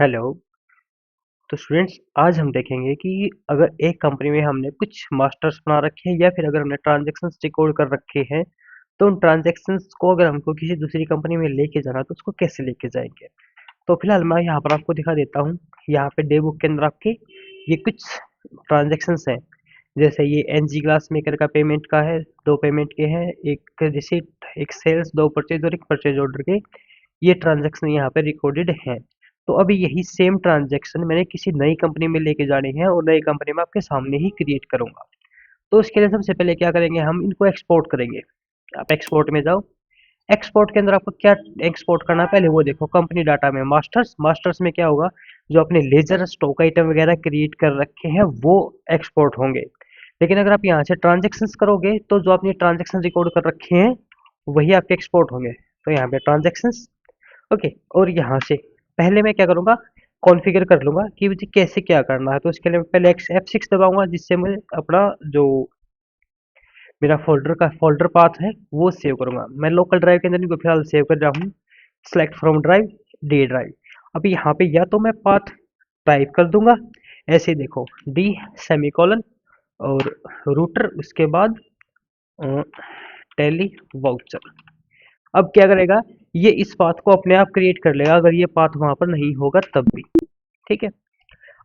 Hello. तो students, आज हम देखेंगे कि अगर एक कंपनी में हमने कुछ मास्टर्स बना रखे हैं या फिर अगर हमने ट्रांजैक्शंस रिकॉर्ड कर रखे हैं, तो उन ट्रांजैक्शंस को अगर हमको किसी दूसरी कंपनी में लेके जाना तो उसको कैसे लेके जाएंगे। तो फिलहाल मैं यहाँ पर आपको दिखा देता हूँ। यहाँ पे डे बुक के अंदर आपके ये कुछ ट्रांजैक्शंस हैं। जैसे ये एनजी ग्लास मेकर का पेमेंट का है, दो पेमेंट के हैं, एक रिसीट, एक सेल्स, दो परचेज और एक परचेज ऑर्डर के। ये ट्रांजैक्शन यहाँ पे रिकॉर्डेड हैं। तो अभी यही सेम ट्रांजैक्शन मैंने किसी नई कंपनी में लेके जाने हैं और नई कंपनी में आपके सामने ही क्रिएट करूंगा। तो इसके लिए सबसे पहले क्या करेंगे, हम इनको एक्सपोर्ट करेंगे। आप एक्सपोर्ट में जाओ। एक्सपोर्ट के अंदर आपको क्या एक्सपोर्ट करना है, पहले वो देखो। कंपनी डाटा में मास्टर्स, मास्टर्स में क्या होगा, जो अपने लेजर स्टॉक आइटम वगैरह क्रिएट कर रखे हैं वो एक्सपोर्ट होंगे। लेकिन अगर आप यहाँ से ट्रांजेक्शन्स करोगे तो जो आपने ट्रांजेक्शन रिकॉर्ड कर रखे हैं वही आपके एक्सपोर्ट होंगे। तो यहाँ पे ट्रांजेक्शन्स, ओके। और यहाँ से पहले मैं क्या करूँगा, कॉन्फ़िगर कर लूँगा कि मुझे कैसे क्या करना है। तो इसके लिए मैं पहले F6 दबाऊँगा, जिससे मैं अपना जो मेरा फ़ोल्डर पाथ है वो सेव करूँगा। मैं लोकल ड्राइव के अंदर इनको फिलहाल सेव कर रहा हूँ। Select from drive, D drive. अभी यहाँ पे या तो मैं पाथ टाइप कर दूंगा, ऐसे देखो, डी सेमीकोलन और रूटर, उसके बाद टेली वाउचर। अब क्या करेगा, ये इस पाथ को अपने आप क्रिएट कर लेगा अगर ये पाथ वहां पर नहीं होगा तब भी। ठीक है।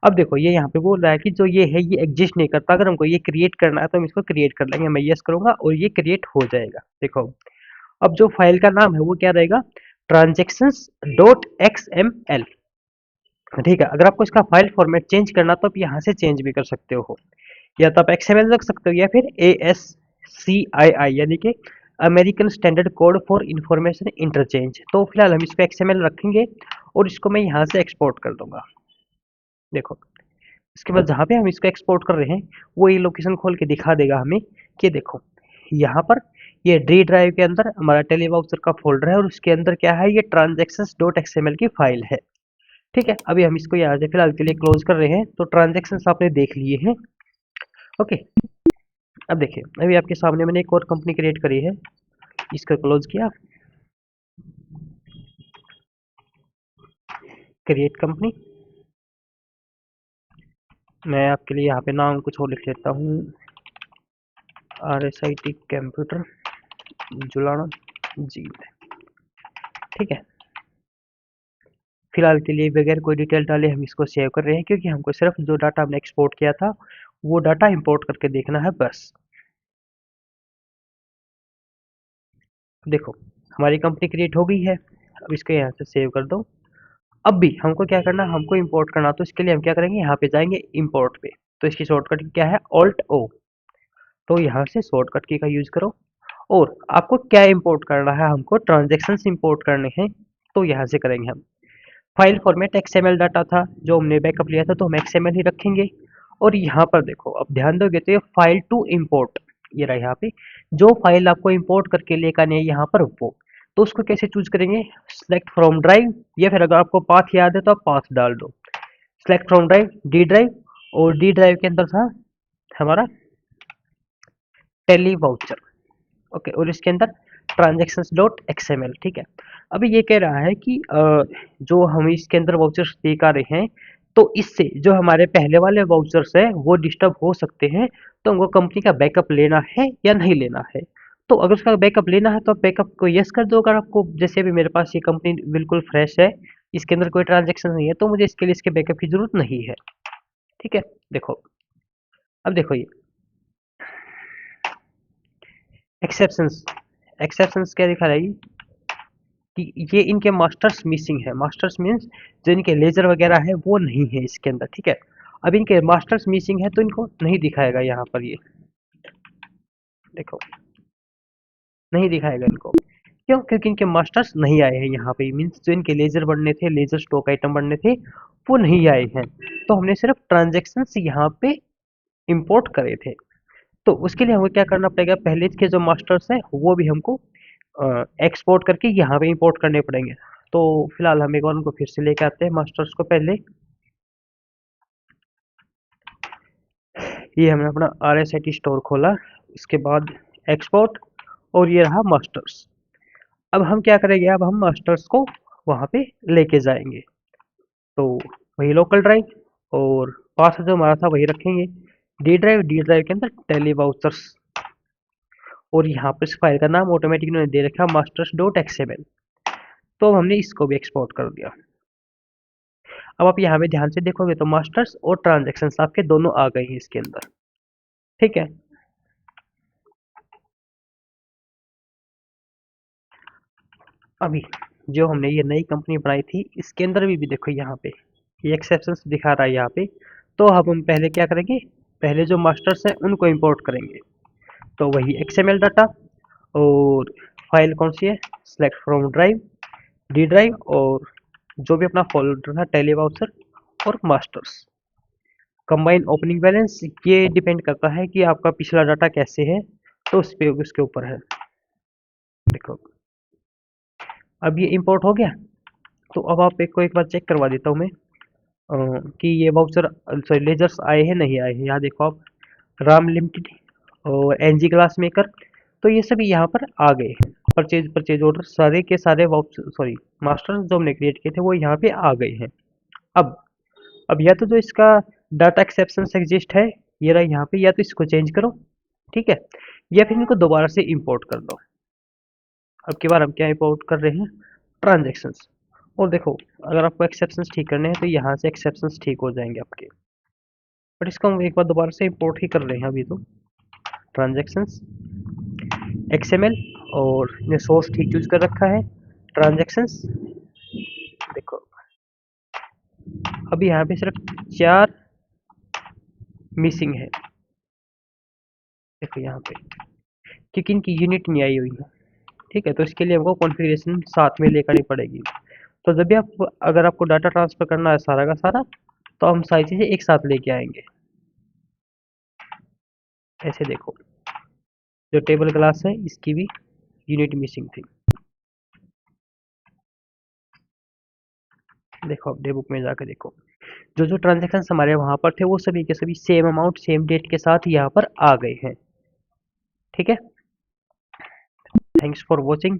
अब देखो ये यहाँ पे बोल रहा है कि जो ये है ये एग्जिस्ट नहीं करता, अगर हमको ये क्रिएट करना है तो हम इसको क्रिएट कर लेंगे। मैं यस करूंगा और ये क्रिएट हो जाएगा। देखो, अब जो फाइल का नाम है वो क्या रहेगा, transactions dot X M L. ठीक है। अगर आपको इसका फाइल फॉर्मेट चेंज करना तो आप यहाँ से चेंज भी कर सकते हो, या तो आप XML रख सकते हो या फिर ASCII, यानी कि American standard code for information interchange. तो फिलहाल हम इसको XML रखेंगे और इसको मैं यहाँ से एक्सपोर्ट कर दूंगा। देखो, इसके बाद जहाँ पे हम इसको एक्सपोर्ट कर रहे हैं वो ये लोकेशन खोल के दिखा देगा हमें कि देखो यहाँ पर ये डी ड्राइव के अंदर हमारा टेलीवाउचर का फोल्डर है और उसके अंदर क्या है, ये ट्रांजेक्शंस डॉट एक्सएमएल की फाइल है। ठीक है। अभी हम इसको यहाँ से फिलहाल के लिए क्लोज कर रहे हैं। तो ट्रांजेक्शंस आपने देख लिए हैं। ओके। अब देखिए, अभी आपके सामने मैंने एक और कंपनी क्रिएट करी है, इसको क्लोज किया, क्रिएट कंपनी। मैं आपके लिए यहाँ पे नाम कुछ और लिख लेता हूँ, RSIT कंप्यूटर जुलाना जील। ठीक है। फिलहाल के लिए बगैर कोई डिटेल डाले हम इसको सेव कर रहे हैं, क्योंकि हमको सिर्फ जो डाटा हमने एक्सपोर्ट किया था वो डाटा इंपोर्ट करके देखना है बस। देखो, हमारी कंपनी क्रिएट हो गई है। अब इसको यहाँ से सेव कर दो। अब भी हमको क्या करना, हमको इंपोर्ट करना। तो इसके लिए हम क्या करेंगे, यहाँ पे जाएंगे इंपोर्ट पे। तो इसकी शॉर्टकट क्या है, ऑल्ट ओ। तो यहाँ से शॉर्टकट की का यूज करो। और आपको क्या इंपोर्ट करना है, हमको ट्रांजेक्शन्स इंपोर्ट करने हैं। तो यहाँ से करेंगे हम फाइल फॉर्मेट XML डाटा था जो हमने बैकअप लिया था, तो हम XML ही रखेंगे। और यहाँ पर देखो, अब ध्यान दोगे तो ये फाइल टू इंपोर्ट, ये रहा यहाँ पे। जो फाइल आपको इंपोर्ट करके लेकर आनी है यहाँ पर वो, तो उसको कैसे चूज करेंगे, सेलेक्ट फ्रॉम ड्राइव, या फिर अगर आपको पाथ याद है तो आप पाथ डाल दो। Select from drive, D drive, और डी ड्राइव के अंदर था हमारा टेली वाउचर। ओके। और इसके अंदर ट्रांजेक्शंस डॉट एक्सएमएल। ठीक है। अभी ये कह रहा है कि जो हम इसके अंदर वाउचर्स दिखा रहे हैं, तो इससे जो हमारे पहले वाले वाउचर्स है वो डिस्टर्ब हो सकते हैं। तो हमको कंपनी का बैकअप लेना है या नहीं लेना है। तो अगर उसका बैकअप लेना है तो आप बैकअप को यस कर दो। अगर आपको, जैसे अभी मेरे पास ये कंपनी बिल्कुल फ्रेश है, इसके अंदर कोई ट्रांजेक्शन नहीं है, तो मुझे इसके लिए इसके बैकअप की जरूरत नहीं है। ठीक है। देखो, अब देखो ये एक्सेप्शंस। एक्सेप्शंस क्या दिखा रहा है कि ये इनके मास्टर्स मिसिंग है। मास्टर्स मीन्स जो इनके लेजर वगैरह है वो नहीं है इसके अंदर। ठीक है। अब इनके मास्टर्स मिसिंग है तो इनको नहीं दिखाएगा यहाँ पर। ये देखो, नहीं दिखाएगा इनको। क्यों? क्योंकि इनके मास्टर्स नहीं आए हैं यहाँ पे। मीन्स जो इनके लेजर बनने थे, लेजर स्टॉक आइटम बनने थे, वो नहीं आए हैं। तो हमने सिर्फ ट्रांजेक्शन यहाँ पे इंपोर्ट करे थे। तो उसके लिए हमें क्या करना पड़ेगा, पहले के जो मास्टर्स है वो भी हमको एक्सपोर्ट करके यहाँ पे इंपोर्ट करने पड़ेंगे। तो फिलहाल हम एक बार उनको फिर से लेके आते हैं मास्टर्स को। पहले ये हमने अपना RSIT स्टोर खोला, इसके बाद एक्सपोर्ट, और ये रहा मास्टर्स। अब हम क्या करेंगे, अब हम मास्टर्स को वहाँ पे लेके जाएंगे। तो वही लोकल ड्राइव और पास जो हमारा था वही रखेंगे। डी ड्राइव के अंदर टेली वाउचर्स, और यहाँ पर इस फाइल का नाम ऑटोमेटिक उन्होंने दे रखा मास्टर्स डॉट एक्सएमएल। तो हमने इसको भी एक्सपोर्ट कर दिया। अब आप यहाँ पे ध्यान से देखोगे तो मास्टर्स और ट्रांजेक्शन्स आपके दोनों आ गए हैं इसके अंदर। ठीक है। अभी जो हमने ये नई कंपनी बनाई थी इसके अंदर भी देखो यहाँ पे ये एक्सेप्शंस दिखा रहा है यहाँ पे। तो अब हम पहले क्या करेंगे, पहले जो मास्टर्स हैं उनको इंपोर्ट करेंगे। तो वही एक्सएमएल डाटा, और फाइल कौन सी है, select from drive, D drive, और जो भी अपना फोल्डर था टेली वाउचर और मास्टर्स। कंबाइन ओपनिंग बैलेंस ये डिपेंड करता है कि आपका पिछला डाटा कैसे है, तो उस पे उसके ऊपर है। देखो अब ये इंपोर्ट हो गया। तो अब आप एक बार चेक करवा देता हूँ मैं कि ये वाउचर सॉरी लेजर्स आए हैं नहीं आए हैं। यहाँ देखो आप, राम लिमिटेड और एनजी ग्लास मेकर, तो ये सभी यहाँ पर आ गए हैं। परचेज ऑर्डर सारे के सारे वाउचर सॉरी मास्टर जो हमने क्रिएट किए थे वो यहाँ पे आ गए हैं। अब अब या तो जो इसका डाटा एक्सेप्शन एग्जिस्ट है ये रहा यहाँ पे, या तो इसको चेंज करो, ठीक है, या फिर इनको दोबारा से इंपोर्ट कर दो। अब की बार हम क्या इंपोर्ट कर रहे हैं, ट्रांजेक्शन्स। और देखो अगर आपको एक्सेप्शंस ठीक करने हैं तो यहाँ से एक्सेप्शंस ठीक हो जाएंगे आपके। बट इसको हम एक बार दोबारा से इंपोर्ट ही कर रहे हैं अभी तो। ट्रांजेक्शन्स एक्सएमएल, और ने सोर्स ठीक यूज कर रखा है ट्रांजेक्शन्स। देखो अभी यहाँ पे सिर्फ 4 मिसिंग है। देखो यहाँ पे क्योंकि इनकी यूनिट नहीं आई हुई है। ठीक है, तो इसके लिए हमको कॉन्फ़िगरेशन साथ में लेकर ही पड़ेगी। तो जब भी आप अगर आपको डाटा ट्रांसफर करना है सारा का सारा, तो हम सारी चीज़ें एक साथ लेके आएंगे। ऐसे देखो जो टेबल क्लास है इसकी भी यूनिट मिसिंग थी। देखो अब डे बुक में जाकर देखो जो जो ट्रांजेक्शन हमारे वहां पर थे वो सभी के सभी सेम अमाउंट सेम डेट के साथ यहाँ पर आ गए हैं। ठीक है, थैंक्स फॉर वॉचिंग।